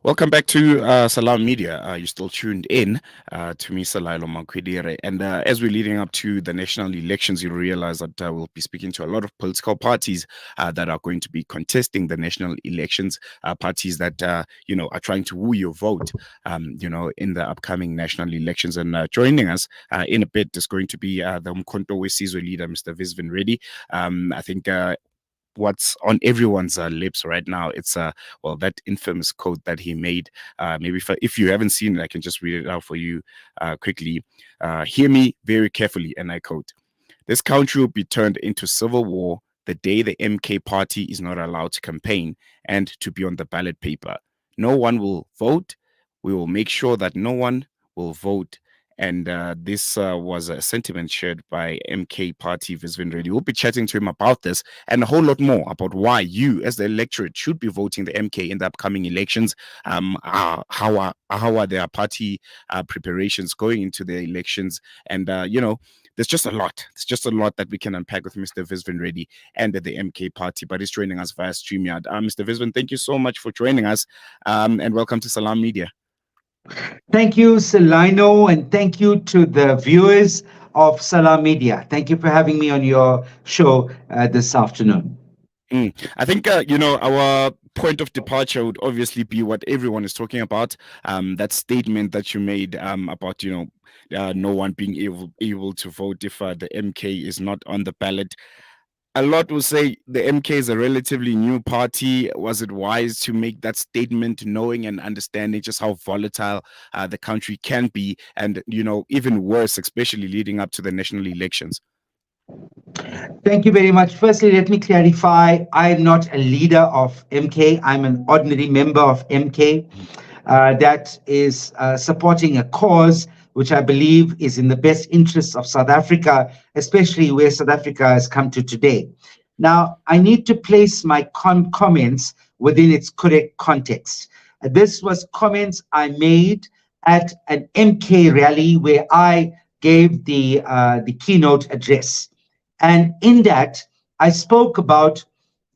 Welcome back to Salam Media. You're still tuned in to me, Salailo Mankwedire. And as we're leading up to the national elections, you'll realize that we'll be speaking to a lot of political parties that are going to be contesting the national elections, parties that, are trying to woo your vote, in the upcoming national elections. And joining us in a bit is going to be the uMkhonto weSizwe leader, Mr. Visvin Reddy. I think what's on everyone's lips right now, it's that infamous quote that he made. Maybe if you haven't seen it, I can just read it out for you quickly. Hear me very carefully, and I quote: "This country will be turned into civil war the day the MK party is not allowed to campaign and to be on the ballot paper. No one will vote. We will make sure that no one will vote." And this was a sentiment shared by MK party Visvin Reddy. We'll be chatting to him about this and a whole lot more about why you, as the electorate, should be voting the MK in the upcoming elections. How are their party preparations going into the elections? And there's just a lot. There's just a lot that we can unpack with Mr. Visvin Reddy and the MK party. But he's joining us via StreamYard. Mr. Visvin, thank you so much for joining us, and welcome to Salam Media. Thank you, Salino, and thank you to the viewers of Salam Media. Thank you for having me on your show this afternoon. I think, our point of departure would obviously be what everyone is talking about. That statement that you made about, no one being able to vote if the MK is not on the ballot. A lot will say the MK is a relatively new party. Was it wise to make that statement, knowing and understanding just how volatile the country can be, and even worse, especially leading up to the national elections? Thank you very much. Firstly, let me clarify, I'm not a leader of MK. I'm an ordinary member of MK that is supporting a cause which I believe is in the best interests of South Africa, especially where South Africa has come to today. Now, I need to place my comments within its correct context. This was comments I made at an MK rally where I gave the keynote address. And in that, I spoke about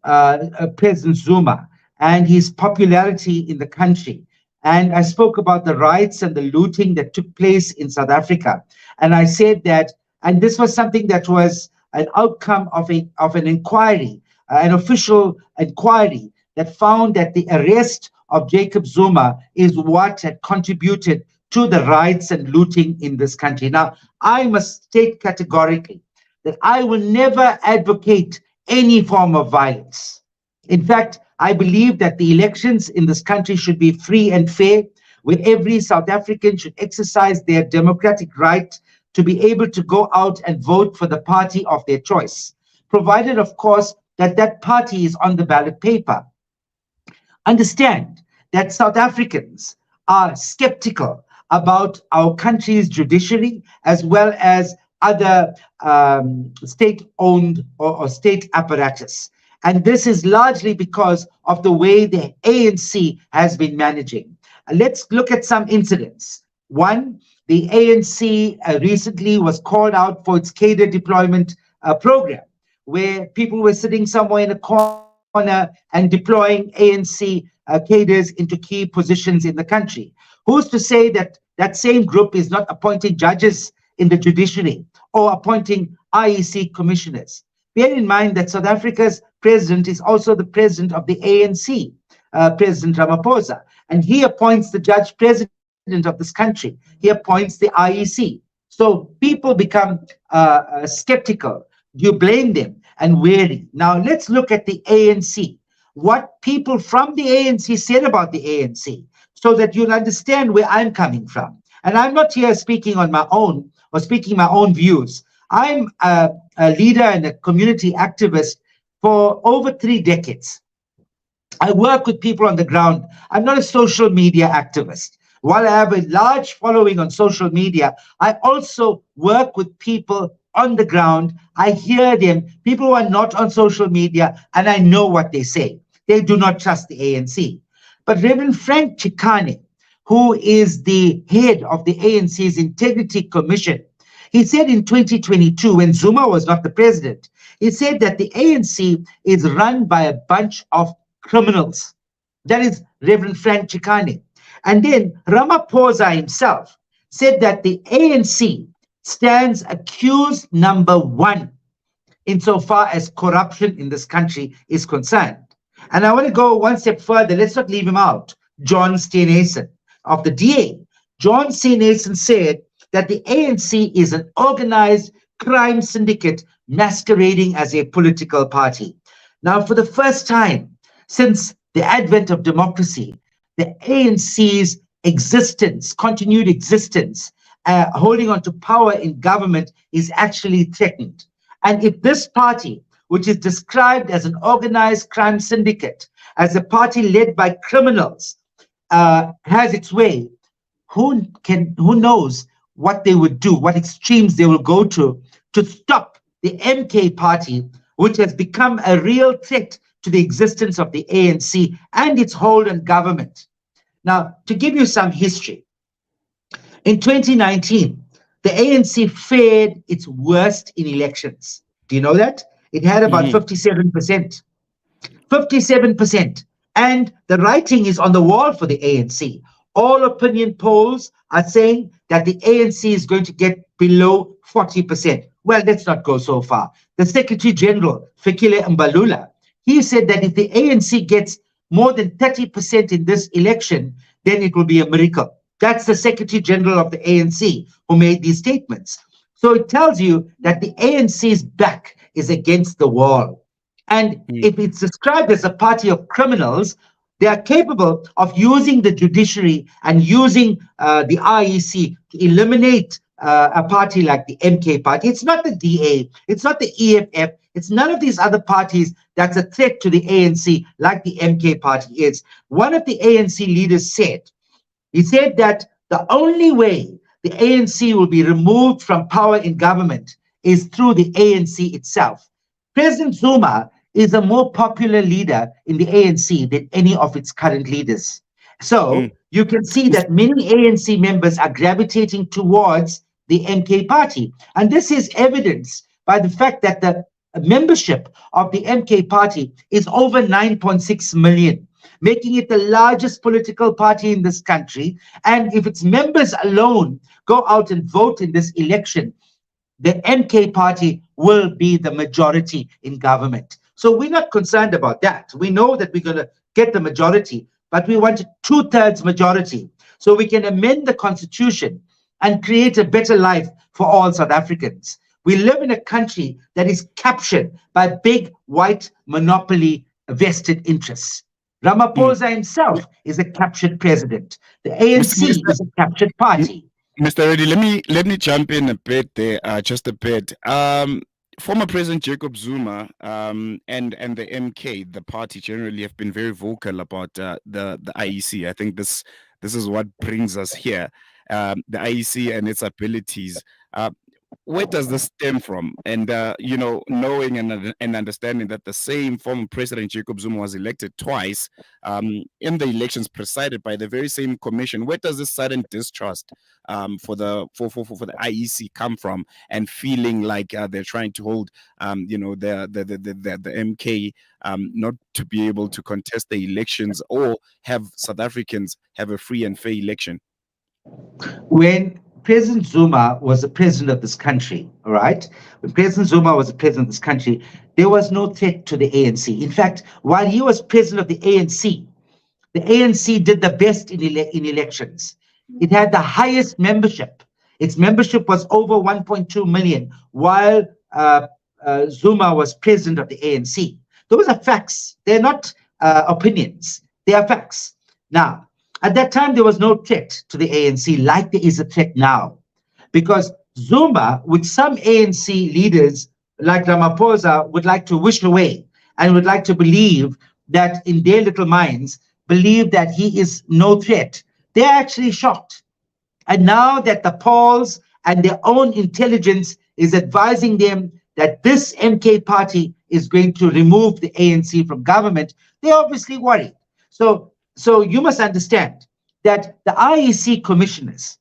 President Zuma and his popularity in the country. And I spoke about the riots and the looting that took place in South Africa. And I said that, and this was something that was an outcome of an inquiry, an official inquiry that found that the arrest of Jacob Zuma is what had contributed to the riots and looting in this country. Now, I must state categorically that I will never advocate any form of violence. In fact, I believe that the elections in this country should be free and fair, where every South African should exercise their democratic right to be able to go out and vote for the party of their choice, provided, of course, that that party is on the ballot paper. Understand that South Africans are skeptical about our country's judiciary as well as other state-owned or state apparatus. And this is largely because of the way the ANC has been managing. Let's look at some incidents. One, the ANC recently was called out for its cadre deployment program, where people were sitting somewhere in a corner and deploying ANC cadres into key positions in the country. Who's to say that that same group is not appointing judges in the judiciary or appointing IEC commissioners? Bear in mind that South Africa's president is also the president of the ANC, President Ramaphosa, and he appoints the judge president of this country. He appoints the IEC. So people become skeptical. You blame them and wary. Now let's look at the ANC. What people from the ANC said about the ANC, so that you'll understand where I'm coming from. And I'm not here speaking on my own or speaking my own views. I'm a leader and a community activist for over 3 decades. I work with people on the ground. I'm not a social media activist. While I have a large following on social media, I also work with people on the ground. I hear them, people who are not on social media, and I know what they say. They do not trust the ANC. But Reverend Frank Chikane, who is the head of the ANC's Integrity Commission, he said in 2022, when Zuma was not the president, he said that the ANC is run by a bunch of criminals. That is Reverend Frank Chikane. And then Ramaphosa himself said that the ANC stands accused number one insofar as corruption in this country is concerned. And I want to go one step further. Let's not leave him out. John Steenhuisen of the DA. John Steenhuisen said that the ANC is an organized crime syndicate masquerading as a political party. Now, for the first time since the advent of democracy, the ANC's existence, continued existence, holding on to power in government is actually threatened. And if this party, which is described as an organized crime syndicate, as a party led by criminals, has its way, who knows what they would do, what extremes they will go to stop the MK party, which has become a real threat to the existence of the ANC and its hold on government. Now, to give you some history, in 2019, the ANC fared its worst in elections. Do you know that? It had about 57%. 57%. And the writing is on the wall for the ANC. All opinion polls are saying that the ANC is going to get below 40%. Well, let's not go so far. The Secretary General, Fikile Mbalula, he said that if the ANC gets more than 30% in this election, then it will be a miracle. That's the Secretary General of the ANC who made these statements. So it tells you that the ANC's back is against the wall. And if it's described as a party of criminals, they are capable of using the judiciary and using the IEC to eliminate a party like the MK party. It's not the DA, it's not the EFF, it's none of these other parties that's a threat to the ANC like the MK party is. One of the ANC leaders said, he said that the only way the ANC will be removed from power in government is through the ANC itself. President Zuma is a more popular leader in the ANC than any of its current leaders. So you can see that many ANC members are gravitating towards the MK party. And this is evidenced by the fact that the membership of the MK party is over 9.6 million, making it the largest political party in this country. And if its members alone go out and vote in this election, the MK party will be the majority in government. So we're not concerned about that. We know that we're going to get the majority, but we want a 2/3 majority so we can amend the constitution and create a better life for all South Africans. We live in a country that is captured by big white monopoly vested interests. Ramaphosa himself is a captured president. The ANC is a captured party. Mr. Reddy, let me jump in a bit there, just a bit. Former President Jacob Zuma and the MK, the party generally, have been very vocal about the IEC. I think this is what brings us here. The IEC and its abilities. Where does this stem from? And knowing and understanding that the same former President Jacob Zuma was elected twice in the elections presided by the very same commission. Where does this sudden distrust for the IEC come from? And feeling like they're trying to hold the MK not to be able to contest the elections or have South Africans have a free and fair election? When President Zuma was the president of this country, all right? When President Zuma was the president of this country, there was no threat to the ANC. In fact, while he was president of the ANC did the best in elections. It had the highest membership. Its membership was over 1.2 million, while Zuma was president of the ANC. Those are facts. They're not opinions. They are facts. Now, at that time, there was no threat to the ANC like there is a threat now, because Zuma, with some ANC leaders like Ramaphosa, would like to wish away and would like to believe that in their little minds, believe that he is no threat. They're actually shocked. And now that the polls and their own intelligence is advising them that this MK party is going to remove the ANC from government, they're obviously worried. So you must understand that the IEC commissioners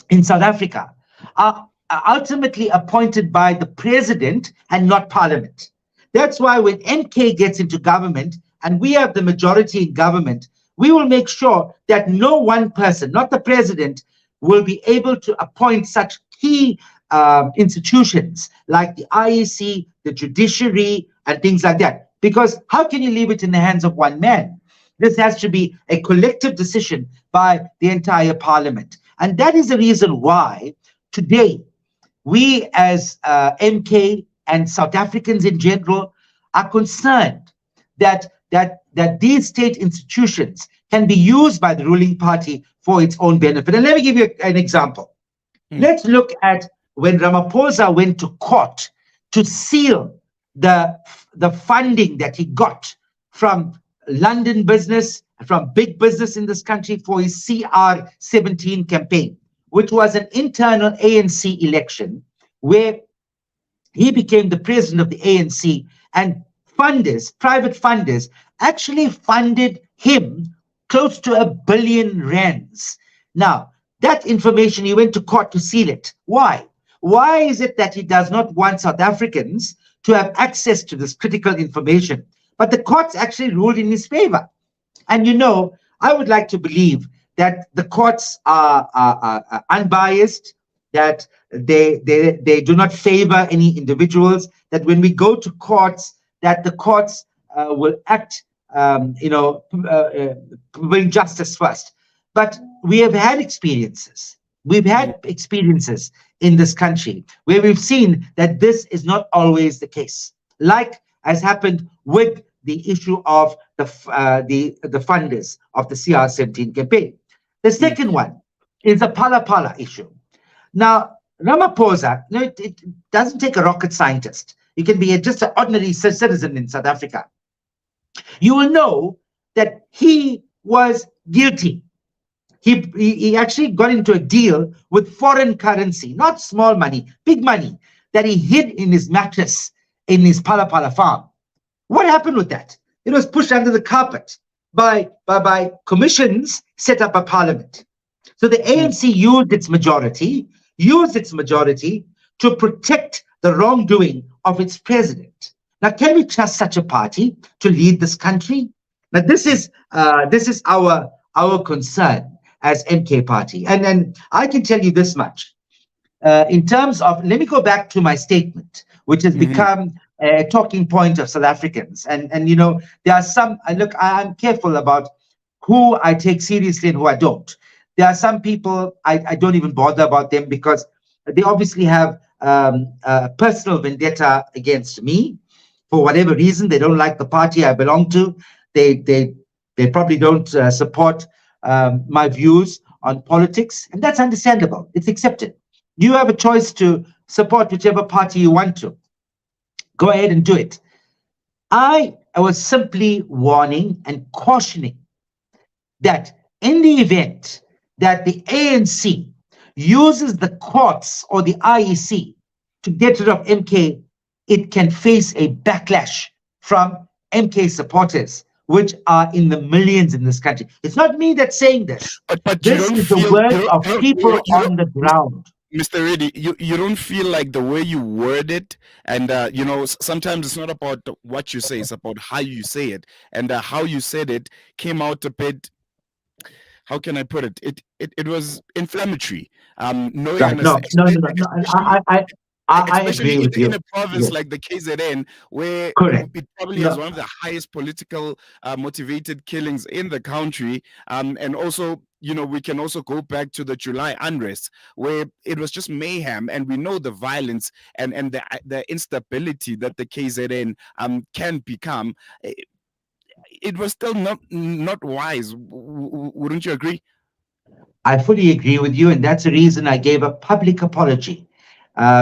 in South Africa are ultimately appointed by the president and not parliament. That's why when MK gets into government, and we have the majority in government, we will make sure that no one person, not the president, will be able to appoint such key institutions like the IEC, the judiciary, and things like that. Because how can you leave it in the hands of one man? This has to be a collective decision by the entire parliament. And that is the reason why today we as MK and South Africans in general are concerned that these state institutions can be used by the ruling party for its own benefit. And let me give you an example. Let's look at when Ramaphosa went to court to seal the funding that he got from London business, from big business in this country for his CR17 campaign, which was an internal ANC election where he became the president of the ANC, and funders, private funders, actually funded him close to R1 billion. Now, that information, he went to court to seal it. Why? Why is it that he does not want South Africans to have access to this critical information? But the courts actually ruled in his favor. And you know, I would like to believe that the courts are unbiased, that they do not favor any individuals, that when we go to courts, that the courts will act, bring justice first. But we have had experiences. We've had experiences in this country where we've seen that this is not always the case, like has happened with the issue of the funders of the CR17 campaign. The second one is the Phala issue. Now, Ramaphosa, it doesn't take a rocket scientist. You can be just an ordinary citizen in South Africa. You will know that he was guilty. He actually got into a deal with foreign currency, not small money, big money, that he hid in his mattress in his Phala farm. What happened with that? It was pushed under the carpet by commissions set up by parliament. So the ANC used its majority to protect the wrongdoing of its president. Now, can we trust such a party to lead this country? Now, this is our concern as MK party. And then I can tell you this much. In terms of, let me go back to my statement, which has become a talking point of South Africans. And you know, there are some, look, I'm careful about who I take seriously and who I don't. There are some people I don't even bother about them because they obviously have a personal vendetta against me for whatever reason. They don't like the party I belong to. They probably don't support my views on politics, and that's understandable. It's accepted. You have a choice to support whichever party you want to. Go ahead and do it. I was simply warning and cautioning that in the event that the ANC uses the courts or the IEC to get rid of MK, it can face a backlash from MK supporters, which are in the millions in this country. It's not me that's saying this. But this is the words of people on the ground. Mr. Reddy, you don't feel like the way you word it, and you know, sometimes it's not about what you say, it's about how you say it, and how you said it came out a bit. How can I put it? It was inflammatory. I agree with you. In a province like the KZN, where it probably has one of the highest political motivated killings in the country, and also, you know, we can also go back to the July unrest, where it was just mayhem, and we know the violence and the instability that the KZN can become. It was still not wise. Wouldn't you agree? I fully agree with you, and that's the reason I gave a public apology.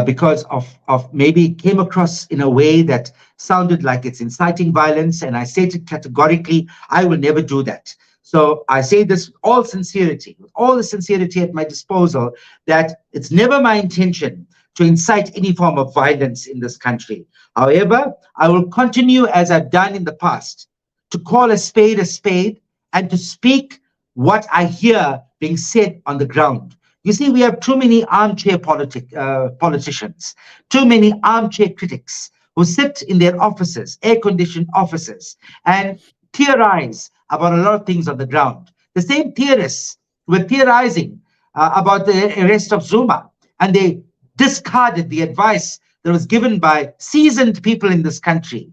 Because of maybe it came across in a way that sounded like it's inciting violence, and I stated categorically, I will never do that. So I say this with all sincerity, with all the sincerity at my disposal, that it's never my intention to incite any form of violence in this country. However, I will continue, as I've done in the past, to call a spade and to speak what I hear being said on the ground. You see, we have too many armchair politicians, too many armchair critics who sit in their offices, air-conditioned offices, and theorize about a lot of things on the ground. The same theorists were theorizing about the arrest of Zuma, and they discarded the advice that was given by seasoned people in this country,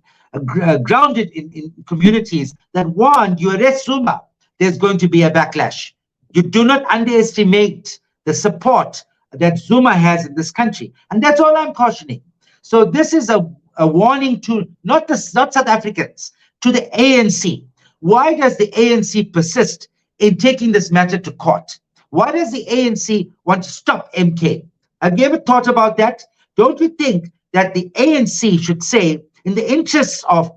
grounded in communities that warned, you arrest Zuma, there's going to be a backlash. You do not underestimate the support that Zuma has in this country. And that's all I'm cautioning. So this is a warning to not South Africans, to the ANC. Why does the ANC persist in taking this matter to court? Why does the ANC want to stop MK? Have you ever thought about that? Don't you think that the ANC should say, in the interests of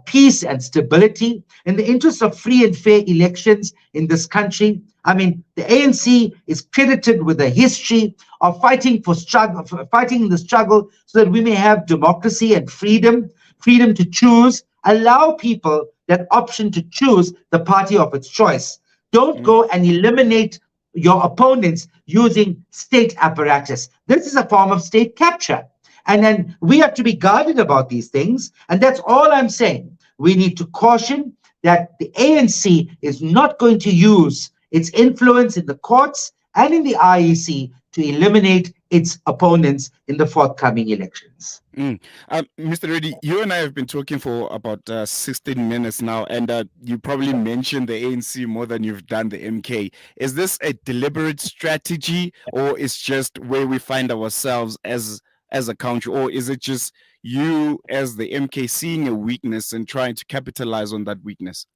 peace and stability, in the interest of free and fair elections in this country? I mean, the ANC is credited with a history of fighting in the struggle so that we may have democracy and freedom to choose, allow people that option to choose the party of its choice. Don't go and eliminate your opponents using state apparatus. This is a form of state capture. And then we have to be guarded about these things. And that's all I'm saying. We need to caution that the ANC is not going to use its influence in the courts and in the IEC to eliminate its opponents in the forthcoming elections. Mr. Reddy, you and I have been talking for about 16 minutes now, and you probably mentioned the ANC more than you've done the MK. Is this a deliberate strategy, or is just where we find ourselves as a country, or is it just you as the MK seeing a weakness and trying to capitalize on that weakness?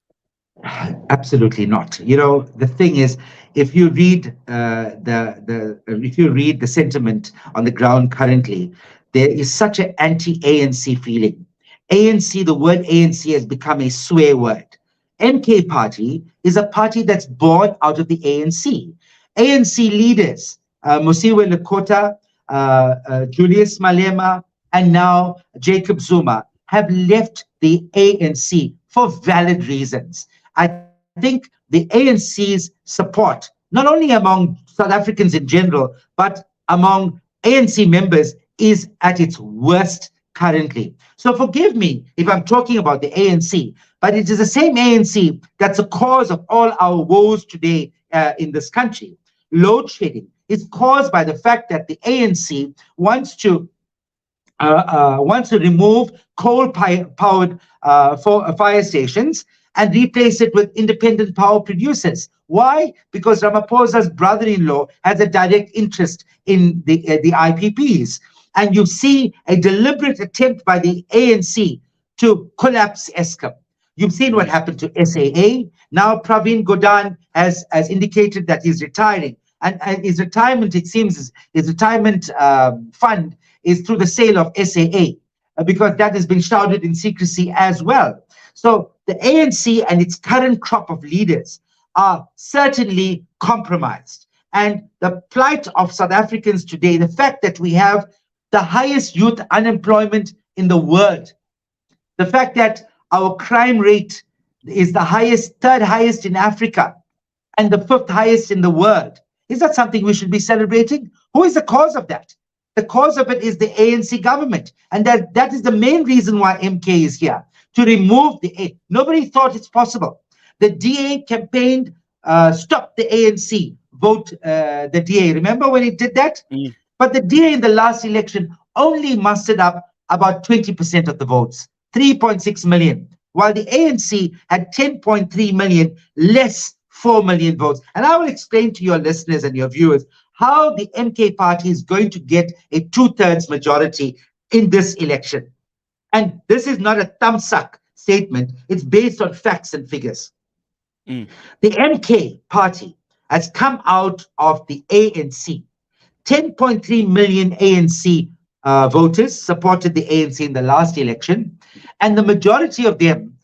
Absolutely not. You know, the thing is, if you read the sentiment on the ground currently, there is such an anti-ANC feeling. ANC, the word ANC has become a swear word. MK party is a party that's born out of the ANC. ANC leaders, Mosiwe Lekota, Julius Malema, and now Jacob Zuma, have left the ANC for valid reasons. I think the ANC's support, not only among South Africans in general, but among ANC members, is at its worst currently. So forgive me if I'm talking about the ANC, but it is the same ANC that's the cause of all our woes today in this country. Load shedding is caused by the fact that the ANC wants to remove coal-powered fire stations and replace it with independent power producers. Why? Because Ramaphosa's brother-in-law has a direct interest in the IPPs. And you see a deliberate attempt by the ANC to collapse Eskom. You've seen what happened to SAA. Now Pravin Gordhan has indicated that he's retiring. And his retirement, it seems, his retirement fund is through the sale of SAA, because that has been shrouded in secrecy as well. So the ANC and its current crop of leaders are certainly compromised. And the plight of South Africans today, the fact that we have the highest youth unemployment in the world, the fact that our crime rate is the highest, third highest in Africa, and the fifth highest in the world, is that something we should be celebrating? Who is the cause of that? The cause of it is the ANC government. And that is the main reason why MK is here, to remove the A. Nobody thought it's possible. The DA campaigned, stop the ANC, vote the DA. Remember when it did that? But the DA in the last election only mustered up about 20% of the votes, 3.6 million, while the ANC had 10.3 million, less 4 million votes. And I will explain to your listeners and your viewers how the MK party is going to get a 2/3 majority in this election. And this is not a thumbsuck statement. It's based on facts and figures. The MK party has come out of the ANC. 10.3 million ANC voters supported the ANC in the last election, and the majority of them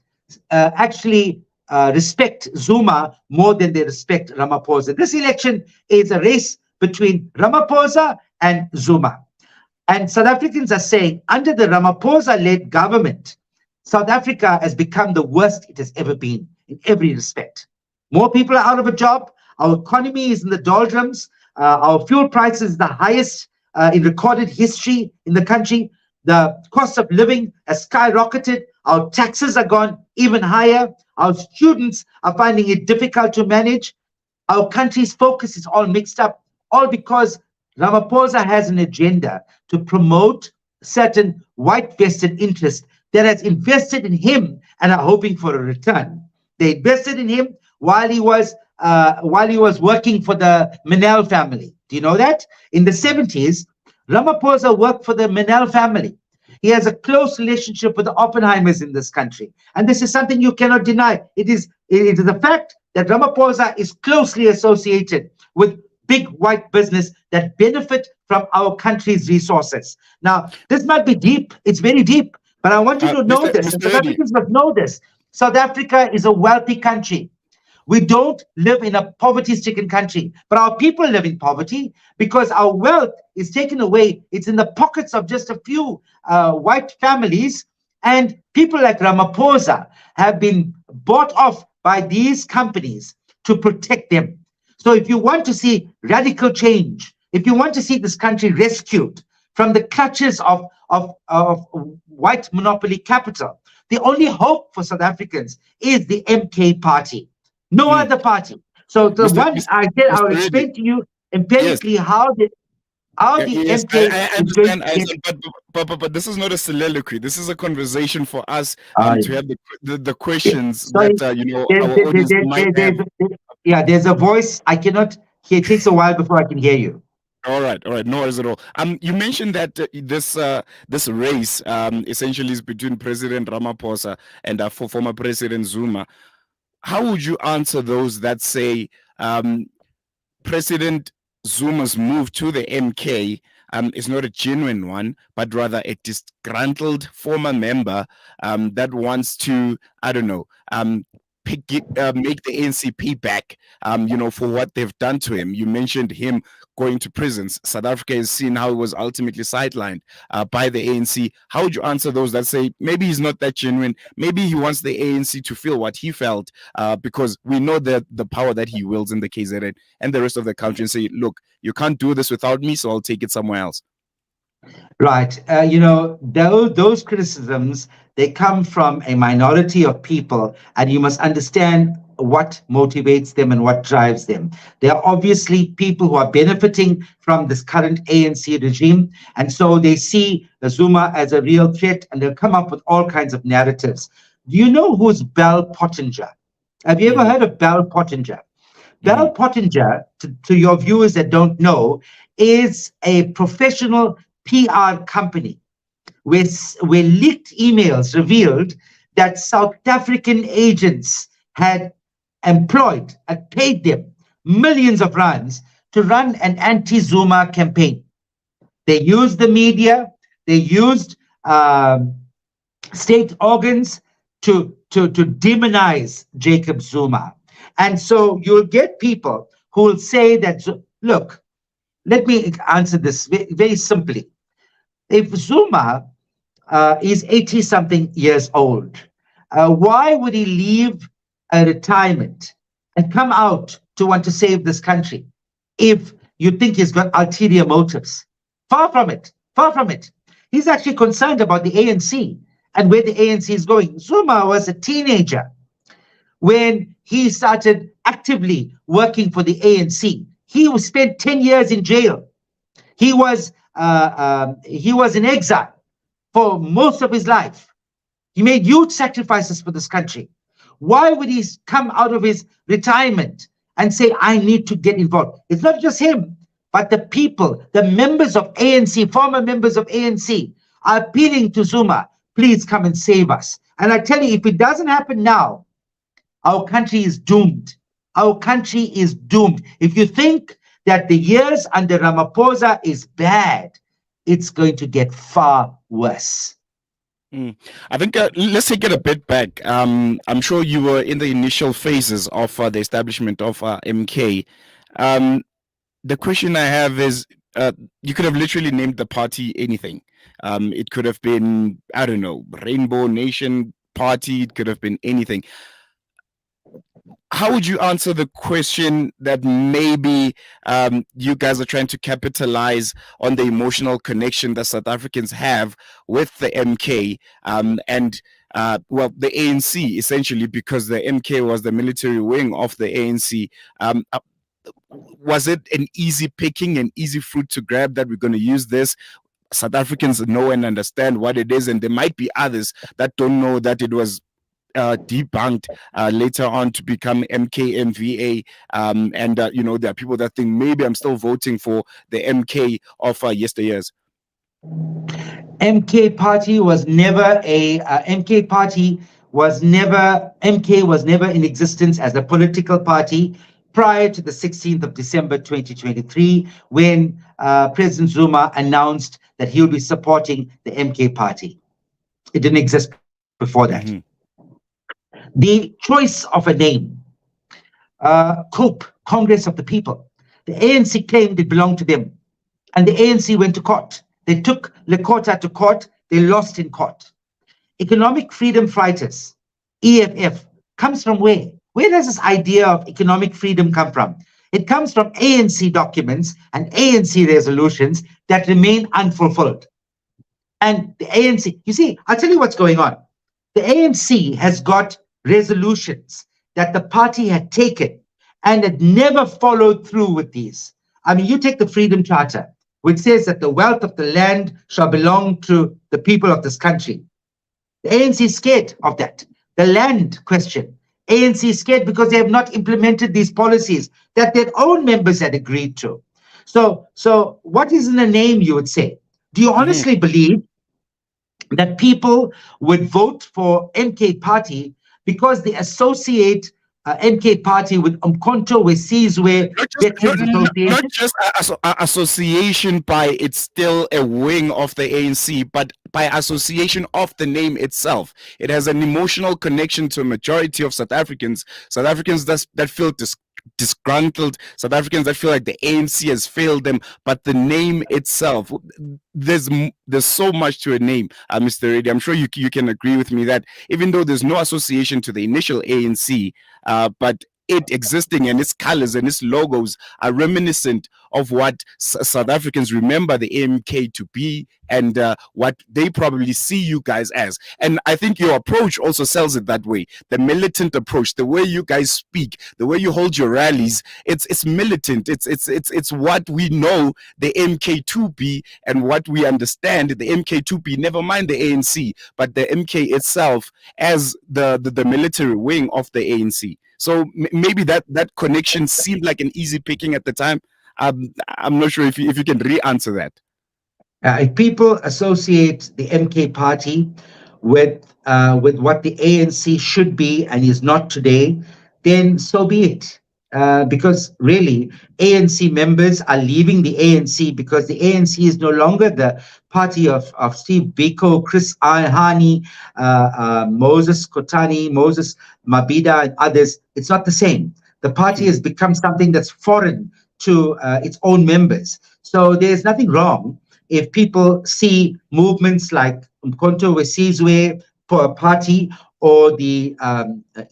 actually respect Zuma more than they respect Ramaphosa. This election is a race between Ramaphosa and Zuma. And South Africans are saying, under the Ramaphosa-led government, South Africa has become the worst it has ever been in every respect. More people are out of a job. Our economy is in the doldrums. Our fuel price is the highest in recorded history in the country. The cost of living has skyrocketed. Our taxes are gone even higher. Our students are finding it difficult to manage. Our country's focus is all mixed up, all because Ramaphosa has an agenda to promote certain white vested interests that has invested in him and are hoping for a return. They invested in him while he was working for the Manel family. Do you know that? In the 70s, Ramaphosa worked for the Manel family. He has a close relationship with the Oppenheimers in this country. And this is something you cannot deny. It is a fact that Ramaphosa is closely associated with big white business that benefit from our country's resources. Now, this might be deep. It's very deep. But I want you to know this. And South Africans must know this. South Africa is a wealthy country. We don't live in a poverty-stricken country, but our people live in poverty because our wealth is taken away. It's in the pockets of just a few white families, and people like Ramaphosa have been bought off by these companies to protect them. So if you want to see radical change, if you want to see this country rescued from the clutches of white monopoly capital, the only hope for South Africans is the MK party. No other party. So the one I said, I will explain to you empirically how the MK I understand, but this is not a soliloquy. This is a conversation for us to have the questions that our audience might have. Yeah, there's a voice I cannot hear. It takes a while before I can hear you. All right, no worries at all. You mentioned that this race essentially is between President Ramaphosa and for former President Zuma. How would you answer those that say President Zuma's move to the MK is not a genuine one, but rather a disgruntled former member that wants to, I don't know, make the ANC back, for what they've done to him? You mentioned him going to prisons. South Africa has seen how he was ultimately sidelined by the ANC. How would you answer those that say maybe he's not that genuine? Maybe he wants the ANC to feel what he felt because we know that the power that he wields in the KZN and the rest of the country, and say, look, you can't do this without me, so I'll take it somewhere else. Right. Those criticisms, they come from a minority of people, and you must understand what motivates them and what drives them. There are obviously people who are benefiting from this current ANC regime, and so they see Zuma as a real threat, and they'll come up with all kinds of narratives. Do you know who's Bell Pottinger? Have you ever heard of Bell Pottinger? Bell Pottinger, to your viewers that don't know, is a professional PR company where leaked emails revealed that South African agents had employed and paid them millions of rands to run an anti-Zuma campaign. They used the media, they used state organs to demonize Jacob Zuma. And so you'll get people who will say that, look, let me answer this very simply. If Zuma is 80-something years old, why would he leave a retirement and come out to want to save this country if you think he's got ulterior motives? Far from it. Far from it. He's actually concerned about the ANC and where the ANC is going. Zuma was a teenager when he started actively working for the ANC. He spent 10 years in jail. He was in exile for most of his life. He made huge sacrifices for this country. Why would he come out of his retirement and say, I need to get involved? It's not just him, but the people, the members of ANC, former members of ANC, are appealing to Zuma, please come and save us. And I tell you, if it doesn't happen now, our country is doomed. Our country is doomed. If you think that the years under Ramaphosa is bad, it's going to get far worse. I think let's take it a bit back. I'm sure you were in the initial phases of the establishment of MK. The question I have is, you could have literally named the party anything. It could have been, I don't know, Rainbow Nation Party. It could have been anything. How would you answer the question that maybe you guys are trying to capitalize on the emotional connection that South Africans have with the MK, and well, the ANC essentially, because the MK was the military wing of the ANC. Was it an easy picking, an easy fruit to grab that we're going to use this? South Africans know and understand what it is, and there might be others that don't know that it was debunked later on to become MKMVA. And there are people that think maybe I'm still voting for the MK of yesteryears. MK party was never MK was never in existence as a political party prior to the 16th of December 2023, when President Zuma announced that he would be supporting the MK party. It didn't exist before that. Mm-hmm. The choice of a name, COPE, Congress of the People. The ANC claimed it belonged to them, and the ANC went to court. They took Lekota to court. They lost in court. Economic Freedom Fighters, EFF, comes from where? Where does this idea of economic freedom come from? It comes from ANC documents and ANC resolutions that remain unfulfilled. And the ANC, you see, I'll tell you what's going on. The ANC has got resolutions that the party had taken and had never followed through with these. I mean, you take the Freedom Charter, which says that the wealth of the land shall belong to the people of this country. The ANC is scared of that. The land question, ANC is scared because they have not implemented these policies that their own members had agreed to. So what is in the name, you would say? Do you honestly believe that people would vote for MK Party because they associate MK Party with uMkhonto, weSizwe, not just association by it's still a wing of the ANC, but by association of the name itself. It has an emotional connection to a majority of South Africans that feel disgruntled, South Africans that feel like the ANC has failed them, but the name itself, there's so much to a name, Mr. Reddy. I'm sure you can agree with me that even though there's no association to the initial ANC, but it existing and its colors and its logos are reminiscent of what South Africans remember the MK to be, and what they probably see you guys as. And I think your approach also sells it that way. The militant approach, the way you guys speak, the way you hold your rallies, it's militant. It's what we know the MK to be and what we understand the MK to be, never mind the ANC, but the MK itself as the military wing of the ANC. So maybe that connection seemed like an easy picking at the time. I'm not sure if you can re-answer that. If people associate the MK party with what the ANC should be and is not today, then so be it. Because really, ANC members are leaving the ANC because the ANC is no longer the party of Steve Biko, Chris Ahani, Moses Kotani, Moses Mabida, and others. It's not the same. The party has become something that's foreign to its own members. So there's nothing wrong if people see movements like uMkhonto, weSizwe for a party, or the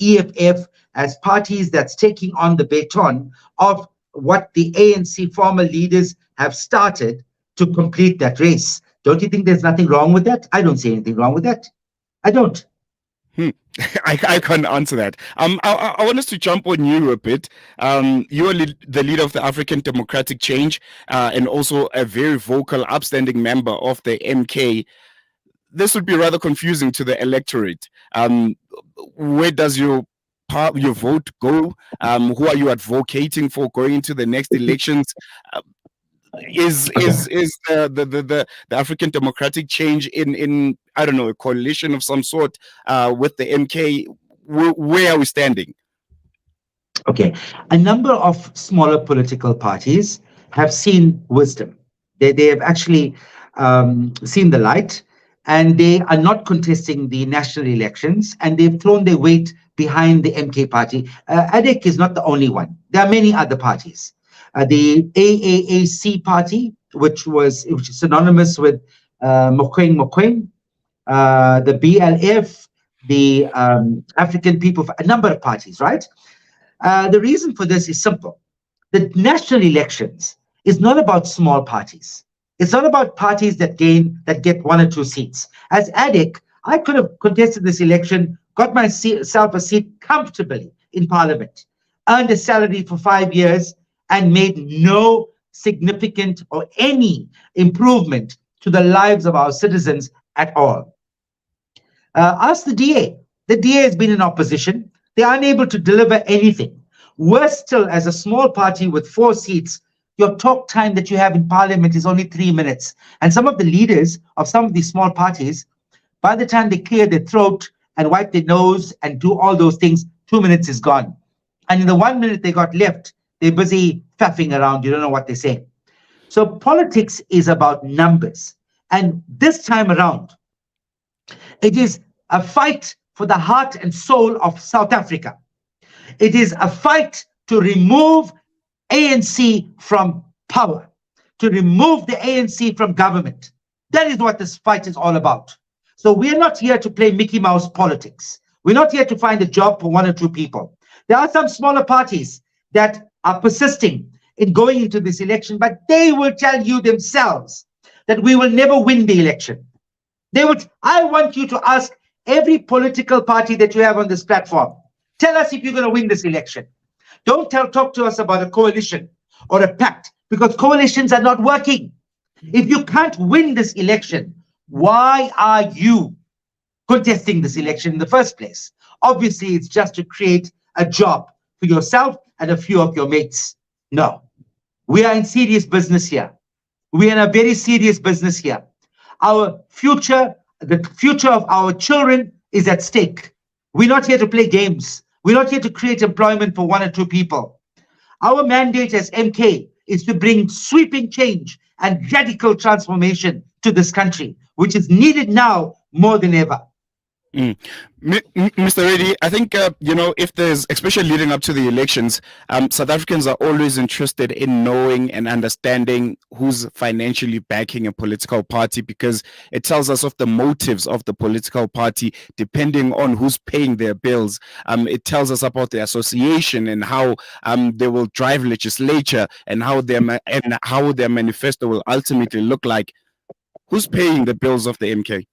EFF as parties that's taking on the baton of what the ANC former leaders have started to complete that race. Don't you think there's nothing wrong with that? I don't see anything wrong with that. I don't. I can't answer that. I want us to jump on you a bit. You are the leader of the African Democratic Change, and also a very vocal, upstanding member of the MK. This would be rather confusing to the electorate. Where does your vote go? Who are you advocating for going into the next elections? Is the African Democratic Change in I don't know, a coalition of some sort with the MK? Where are we standing? Okay, a number of smaller political parties have seen wisdom. They have actually seen the light, and they are not contesting the national elections, and they've thrown their weight behind the MK party. ADEC is not the only one. There are many other parties. The AAAC party, which is synonymous with Mokoeng, the BLF, the African People, a number of parties, right? The reason for this is simple. The national elections is not about small parties. It's not about parties that get one or two seats. As ADEC, I could have contested this election, got myself a seat comfortably in Parliament, earned a salary for 5 years, and made no significant or any improvement to the lives of our citizens at all. Ask the DA. The DA has been in opposition. They're unable to deliver anything. Worse still, as a small party with 4 seats, your talk time that you have in Parliament is only 3 minutes. And some of the leaders of some of these small parties, by the time they clear their throat and wipe their nose and do all those things, 2 minutes is gone. And in the 1 minute they got left, they're busy faffing around. You don't know what they're saying. So politics is about numbers. And this time around, it is a fight for the heart and soul of South Africa. It is a fight to remove ANC from power, to remove the ANC from government. That is what this fight is all about. So we're not here to play Mickey Mouse politics. We're not here to find a job for 1 or 2 people. There are some smaller parties that are persisting in going into this election, but they will tell you themselves that we will never win the election. I want you to ask every political party that you have on this platform, tell us if you're going to win this election. Don't talk to us about a coalition or a pact, because coalitions are not working. If you can't win this election, why are you contesting this election in the first place? Obviously, it's just to create a job for yourself and a few of your mates. No, we are in serious business here. We are in a very serious business here. Our future, the future of our children is at stake. We're not here to play games. We're not here to create employment for 1 or 2 people. Our mandate as MK is to bring sweeping change and radical transformation to this country, which is needed now more than ever. Mr. Reddy, I think, if there's, especially leading up to the elections, South Africans are always interested in knowing and understanding who's financially backing a political party, because it tells us of the motives of the political party, depending on who's paying their bills. It tells us about the association and how they will drive legislature and how their manifesto will ultimately look like. Who's paying the bills of the MK?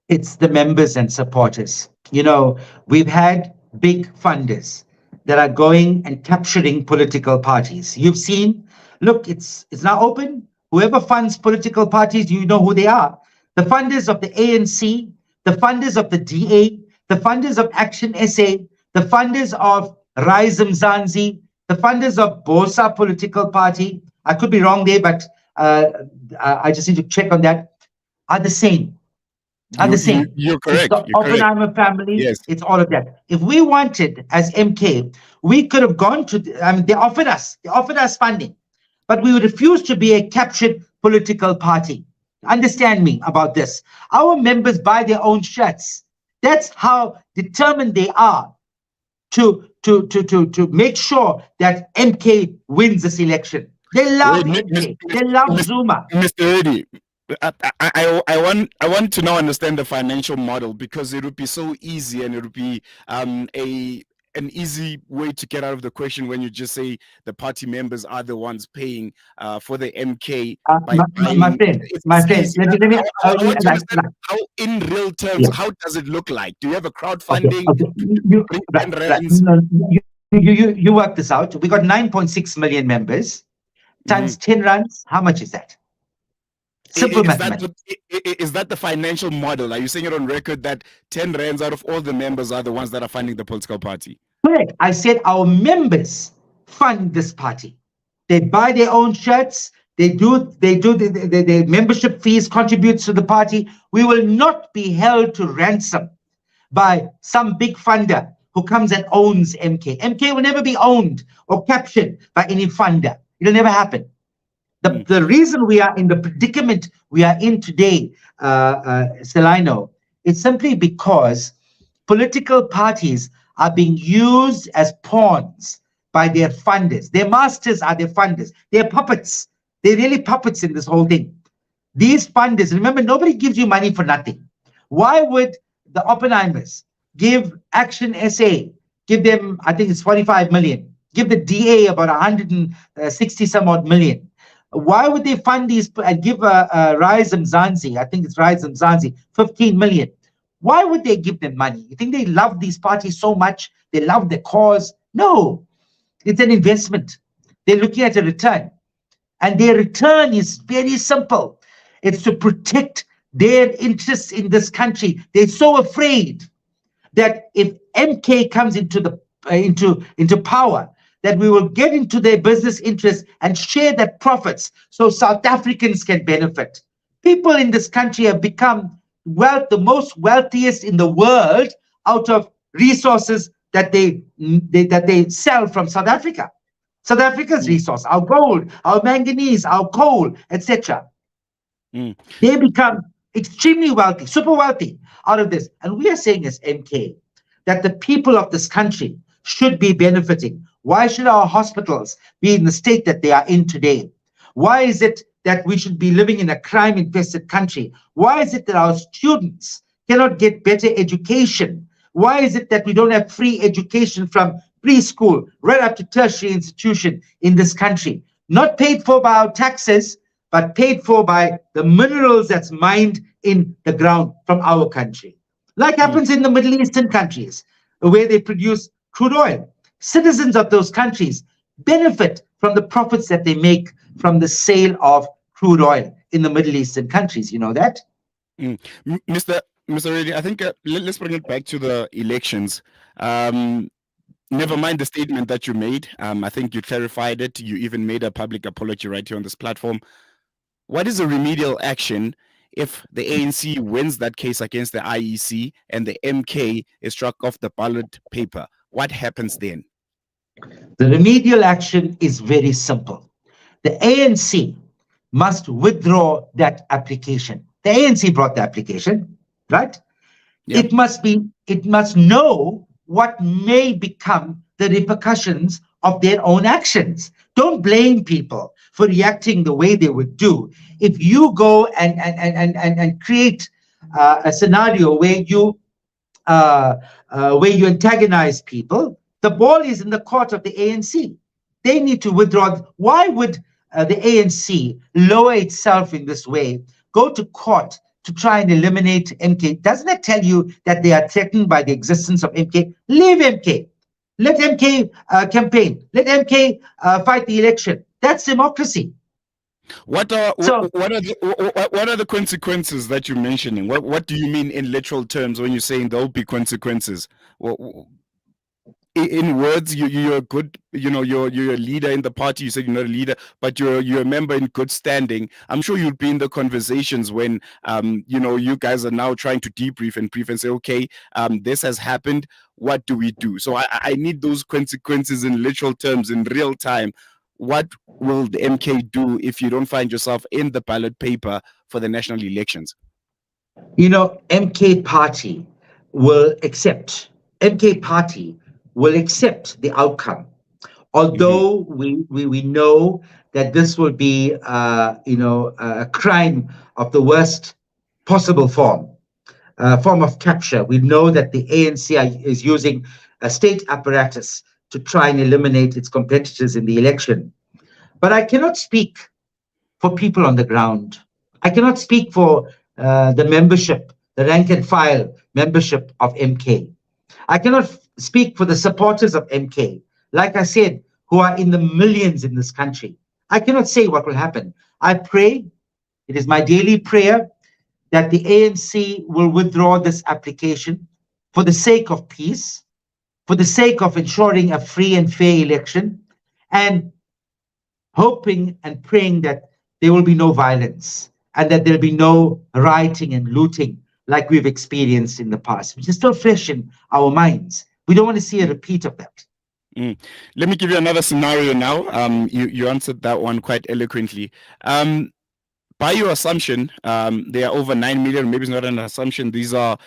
It's the members and supporters. We've had big funders that are going and capturing political parties. You've seen, look, it's now open. Whoever funds political parties, you know who they are. The funders of the ANC, the funders of the DA, the funders of Action SA, the funders of Rise Mzansi, the funders of Bosa political party, I could be wrong there, but I just need to check on that, are the same. You're correct. It's the Oppenheimer family. Yes. It's all of that. If we wanted, as MK, we could have gone to, they offered us funding, but we would refuse to be a captured political party. Understand me about this. Our members buy their own shirts. That's how determined they are to make sure that MK wins this election. They love MK. They love Zuma. Mr. Reddy, I want to now understand the financial model, because it would be so easy, and it would be an easy way to get out of the question when you just say the party members are the ones paying for the MK. My friend, let me I want to understand how, in real terms, how does it look like? Do you have a crowdfunding? You work this out. We got 9.6 million members times 10 rands. How much is that? Simple mathematics. Is that the financial model? Are you saying it on record that 10 rands out of all the members are the ones that are funding the political party? Correct. I said our members fund this party. They buy their own shirts. They do the membership fees contributes to the party. We will not be held to ransom by some big funder who comes and owns MK. MK will never be owned or captured by any funder. It'll never happen. The reason we are in the predicament we are in today, Celino, is simply because political parties are being used as pawns by their funders. Their masters are their funders. They're puppets. They're really puppets in this whole thing. These funders, remember, nobody gives you money for nothing. Why would the Oppenheimers give Action SA, give them, I think it's 45 million, give the DA about 160 some odd million? Why would they fund these and give Rise Mzansi, I think it's Rise Mzansi, 15 million? Why would they give them money? You think they love these parties so much? They love the cause? No, it's an investment. They're looking at a return. And their return is very simple. It's to protect their interests in this country. They're so afraid that if MK comes into power, that we will get into their business interests and share the profits so South Africans can benefit. People in this country have become the most wealthiest in the world out of resources that they sell from South Africa. South Africa's resource, our gold, our manganese, our coal, etc. They become extremely wealthy, super wealthy out of this. And we are saying as MK that the people of this country should be benefiting. Why should our hospitals be in the state that they are in today? Why is it that we should be living in a crime-infested country? Why is it that our students cannot get better education? Why is it that we don't have free education from preschool right up to tertiary institution in this country? Not paid for by our taxes, but paid for by the minerals that's mined in the ground from our country. Like happens in the Middle Eastern countries, where they produce crude oil. Citizens of those countries benefit from the profits that they make from the sale of crude oil in the Middle Eastern countries. You know that? Mr. Reddy, I think let's bring it back to the elections. Never mind the statement that you made. I think you clarified it. You even made a public apology right here on this platform. What is the remedial action if the ANC wins that case against the IEC and the MK is struck off the ballot paper? What happens then? The remedial action is very simple. The ANC must withdraw that application. The ANC brought the application, right? Yep. It must know what may become the repercussions of their own actions. Don't blame people for reacting the way they would do. If you go and create a scenario where you antagonize people, the ball is in the court of the ANC. They need to withdraw. Why would the ANC lower itself in this way, go to court to try and eliminate MK? Doesn't that tell you that they are threatened by the existence of MK? Leave MK. Let MK campaign. Let MK fight the election. That's democracy. What are the consequences that you're mentioning? What do you mean in literal terms when you're saying there'll be consequences? In words, you're good. You're a leader in the party. You said you're not a leader, but you're a member in good standing. I'm sure you'll be in the conversations when you guys are now trying to debrief and brief and say, okay, this has happened. What do we do? So I need those consequences in literal terms in real time. What will the MK do if you don't find yourself in the ballot paper for the national elections? MK party will accept. MK party will accept the outcome, although we know that this will be a crime of the worst possible form of capture. We know that the ANC is using a state apparatus to try and eliminate its competitors in the election. But I cannot speak for people on the ground. I cannot speak for the membership, the rank and file membership of MK. I cannot speak for the supporters of MK, like I said, who are in the millions in this country. I cannot say what will happen. I pray, it is my daily prayer, that the ANC will withdraw this application for the sake of peace, for the sake of ensuring a free and fair election, and hoping and praying that there will be no violence and that there'll be no rioting and looting like we've experienced in the past, which is still fresh in our minds. We don't want to see a repeat of that. Let me give you another scenario now. You answered that one quite eloquently. By your assumption, there are over 9 million. Maybe it's not an assumption. These are,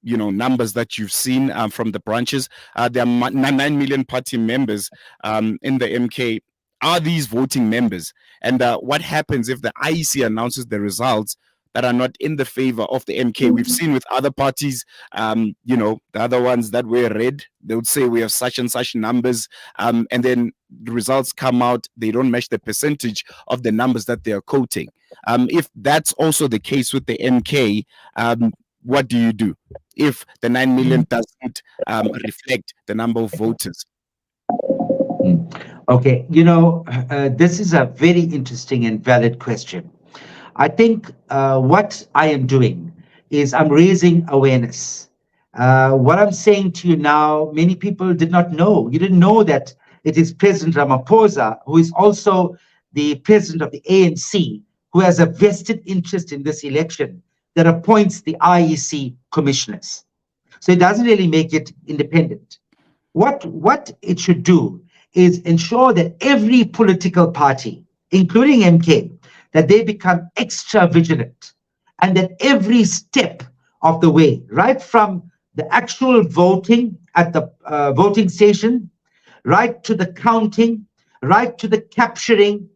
numbers that you've seen from the branches. There are 9 million party members in the MK. Are these voting members? And what happens if the IEC announces the results, that are not in the favor of the MK. We've seen with other parties, the other ones that were red, they would say we have such and such numbers, and then the results come out, they don't match the percentage of the numbers that they are quoting. If that's also the case with the MK, what do you do if the 9 million doesn't reflect the number of voters? Okay, this is a very interesting and valid question. I think what I am doing is I'm raising awareness. What I'm saying to you now, many people did not know. You didn't know that it is President Ramaphosa, who is also the president of the ANC, who has a vested interest in this election, that appoints the IEC commissioners. So it doesn't really make it independent. What it should do is ensure that every political party, including MK, that they become extra vigilant, and that every step of the way, right from the actual voting at the voting station, right to the counting, right to the capturing,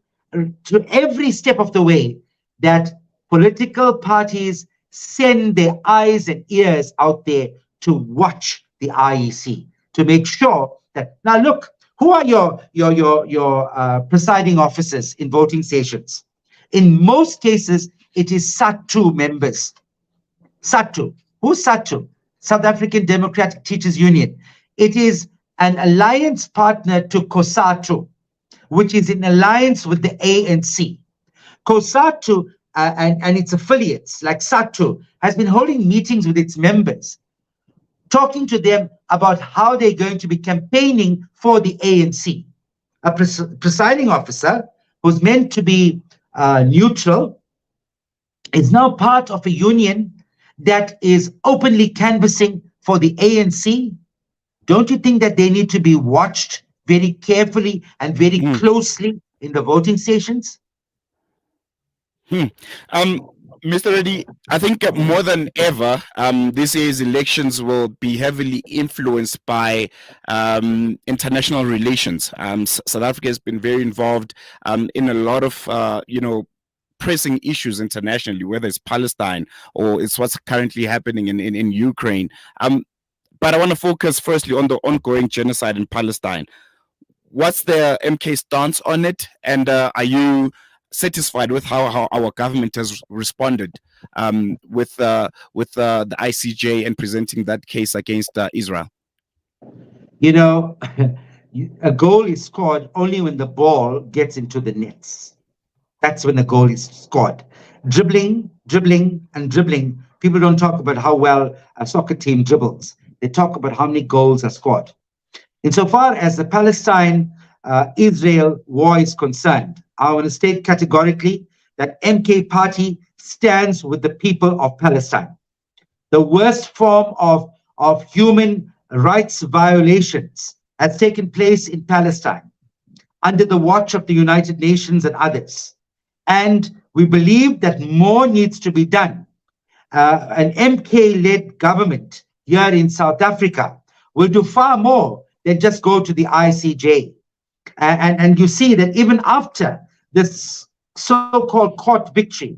to every step of the way, that political parties send their eyes and ears out there to watch the IEC, to make sure that, now look, who are your presiding officers in voting stations? In most cases, it is SATU members. SATU. Who's SATU? South African Democratic Teachers Union. It is an alliance partner to COSATU, which is in alliance with the ANC. COSATU and its affiliates, like SATU, has been holding meetings with its members, talking to them about how they're going to be campaigning for the ANC. A presiding officer who's meant to be neutral is now part of a union that is openly canvassing for the ANC. Don't you think that they need to be watched very carefully and very closely in the voting stations? Mr. Reddy, I think more than ever, this year's elections will be heavily influenced by international relations. South Africa has been very involved in a lot of, pressing issues internationally, whether it's Palestine or it's what's currently happening in Ukraine. But I want to focus firstly on the ongoing genocide in Palestine. What's the MK stance on it? And are you satisfied with how our government has responded with the ICJ and presenting that case against Israel? A goal is scored only when the ball gets into the nets. That's when the goal is scored. Dribbling, and dribbling. People don't talk about how well a soccer team dribbles. They talk about how many goals are scored. Insofar as the Palestine-Israel war is concerned, I want to state categorically that MK Party stands with the people of Palestine. The worst form of human rights violations has taken place in Palestine under the watch of the United Nations and others. And we believe that more needs to be done. An MK-led government here in South Africa will do far more than just go to the ICJ. And you see that even after this so-called court victory,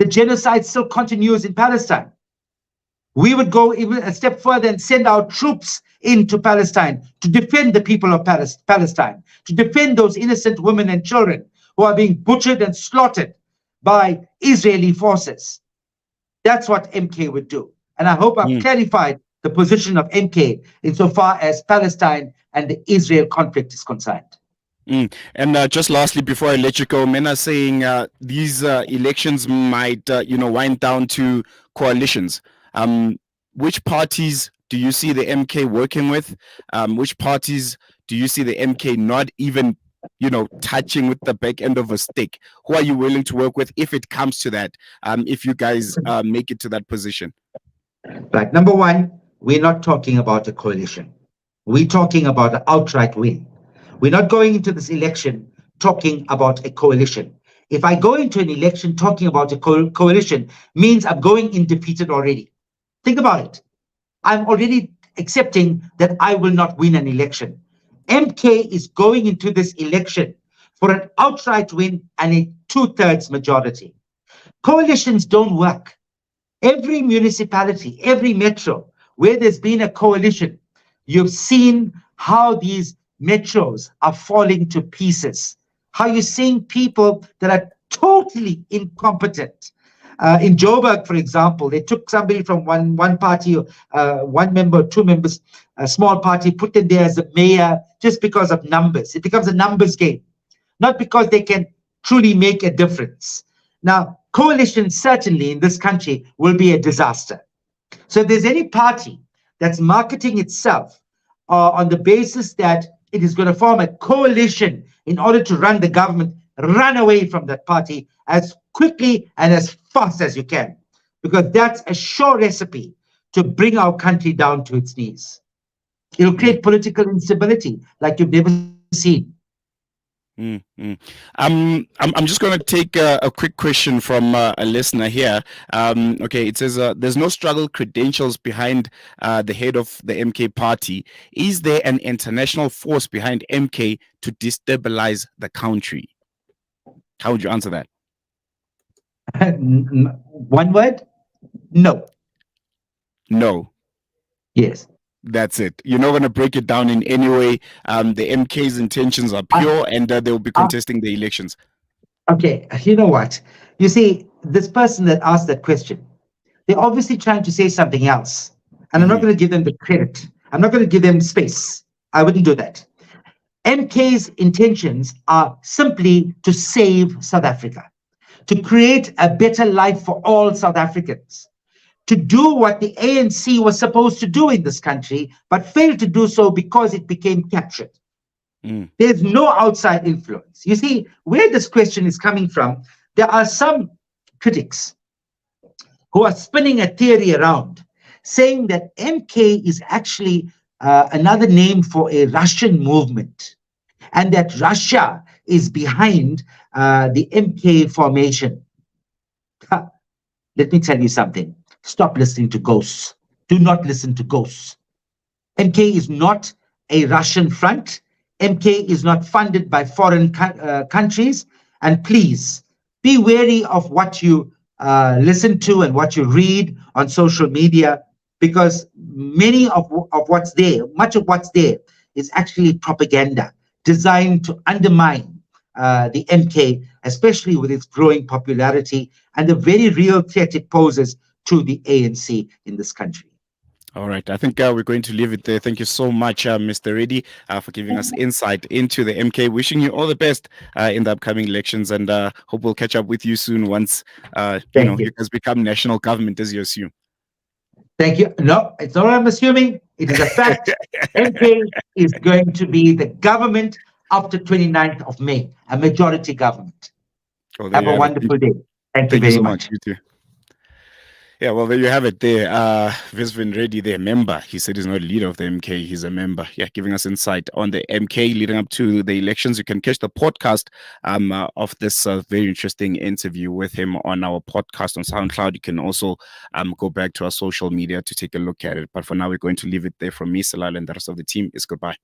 the genocide still continues in Palestine. We would go even a step further and send our troops into Palestine to defend the people of Palestine, to defend those innocent women and children who are being butchered and slaughtered by Israeli forces. That's what MK would do. And I hope I've clarified the position of MK insofar as Palestine and the Israel conflict is concerned. And just lastly, before I let you go, men are saying these elections might, wind down to coalitions. Which parties do you see the MK working with? Which parties do you see the MK not even, touching with the back end of a stick? Who are you willing to work with if it comes to that? If you guys make it to that position? Right. Number one, we're not talking about a coalition. We're talking about an outright win. We're not going into this election talking about a coalition. If I go into an election talking about a coalition, means I'm going in defeated already. Think about it. I'm already accepting that I will not win an election. MK is going into this election for an outright win and a 2/3 majority. Coalitions don't work. Every municipality, every metro where there's been a coalition, you've seen how these metros are falling to pieces, how you're seeing people that are totally incompetent. In Joburg, for example, they took somebody from one party, one member, two members, a small party, put them there as a mayor just because of numbers. It becomes a numbers game, not because they can truly make a difference. Now, coalition certainly in this country will be a disaster. So if there's any party that's marketing itself on the basis that it is going to form a coalition in order to run the government, run away from that party as quickly and as fast as you can, because that's a sure recipe to bring our country down to its knees. It'll create political instability like you've never seen. I'm just going to take a quick question from a listener here. Okay, it says there's no struggle credentials behind the head of the MK party. Is there an international force behind MK to destabilize the country? How would you answer that? One word? No. No. Yes. That's it. You're not going to break it down in any way. The MK's intentions are pure, and they'll be contesting the elections. Okay, you know what? You see, this person that asked that question, they're obviously trying to say something else. And I'm not going to give them the credit. I'm not going to give them space. I wouldn't do that. MK's intentions are simply to save South Africa, to create a better life for all South Africans, to do what the ANC was supposed to do in this country, but failed to do so because it became captured. There's no outside influence. You see, where this question is coming from, there are some critics who are spinning a theory around, saying that MK is actually another name for a Russian movement, and that Russia is behind the MK formation. Let me tell you something. Stop listening to ghosts. Do not listen to ghosts. MK is not a Russian front. MK is not funded by foreign countries. And please be wary of what you listen to and what you read on social media, because many of what's there, much of what's there is actually propaganda designed to undermine the MK, especially with its growing popularity and the very real threat it poses to the ANC in this country. All right. I think we're going to leave it there. Thank you so much, Mr. Reddy, for giving us insight into the MK. Wishing you all the best in the upcoming elections, and hope we'll catch up with you soon once you guys become national government, as you assume. Thank you. No, it's not what I'm assuming. It is a fact. MK is going to be the government after 29th of May, a majority government. Have a wonderful day. Thank you very much. You too. Yeah, well, there you have it there. Visvin Reddy, the member. He said he's not a leader of the MK, he's a member. Yeah, giving us insight on the MK leading up to the elections. You can catch the podcast of this very interesting interview with him on our podcast on SoundCloud. You can also go back to our social media to take a look at it. But for now, we're going to leave it there. From me, Salal, and the rest of the team is goodbye.